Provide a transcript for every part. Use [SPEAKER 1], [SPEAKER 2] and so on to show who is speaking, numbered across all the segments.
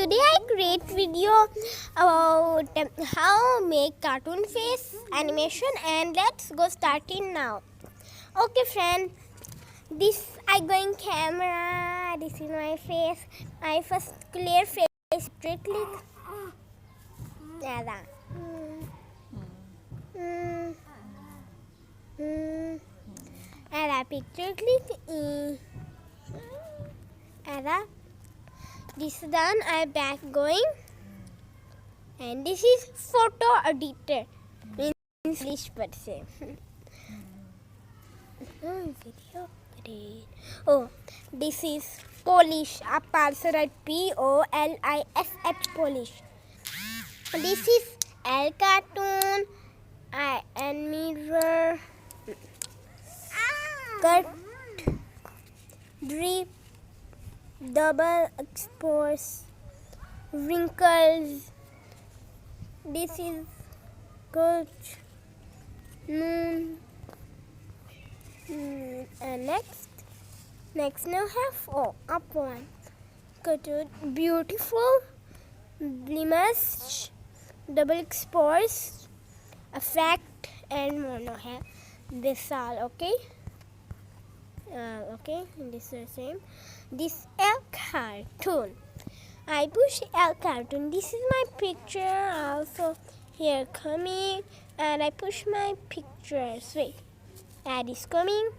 [SPEAKER 1] Today I create video about how make cartoon face animation, and let's go starting now. Okay friend, this I going camera, this is my face. I first clear face straight click. Nada. Ada picture click. Ada. This is done. I back going, and this is photo editor. Means English per se. Video grade. Oh, this is polish. Up also write POLISH polish. This is L cartoon. I and mirror. Cut. Drip. Double expose, wrinkles. This is coach noon. And next now have up one. Cut beautiful blemish, double expose, effect, and mono have this all okay. Okay, this is the same. This L cartoon. I push L cartoon. This is my picture also here coming, and I push my pictures. Wait, ad is coming.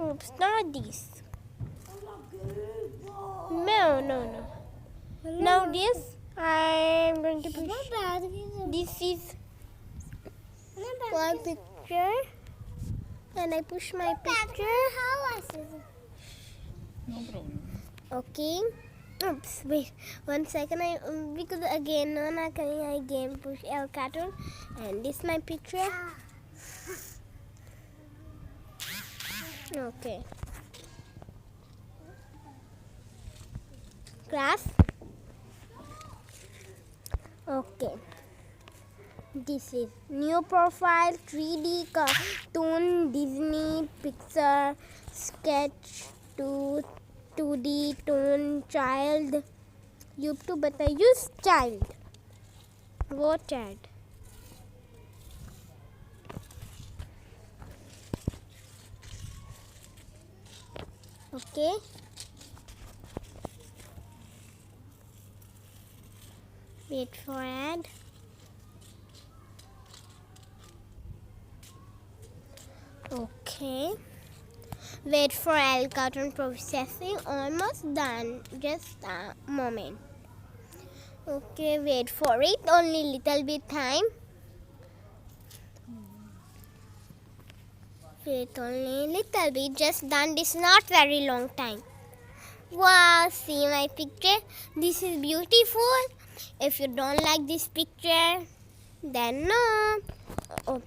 [SPEAKER 1] Oops, not this. No. Now this I'm going to push. This is my picture. And I push my picture.
[SPEAKER 2] No problem.
[SPEAKER 1] Okay. Oops. Wait. 1 second. Because again, no, not coming. I again push L cartoon, and this my picture. Okay. Class. Okay. This is new profile 3D cartoon Disney Pixar sketch 2D tone child YouTube बता use child वो child okay wait for ad. Okay, wait for L cartoon processing. Almost done. Just a moment. Okay, wait for it. Only little bit time. Wait only little bit. Just done. This is not very long time. Wow, see my picture. This is beautiful. If you don't like this picture, then no. Oh.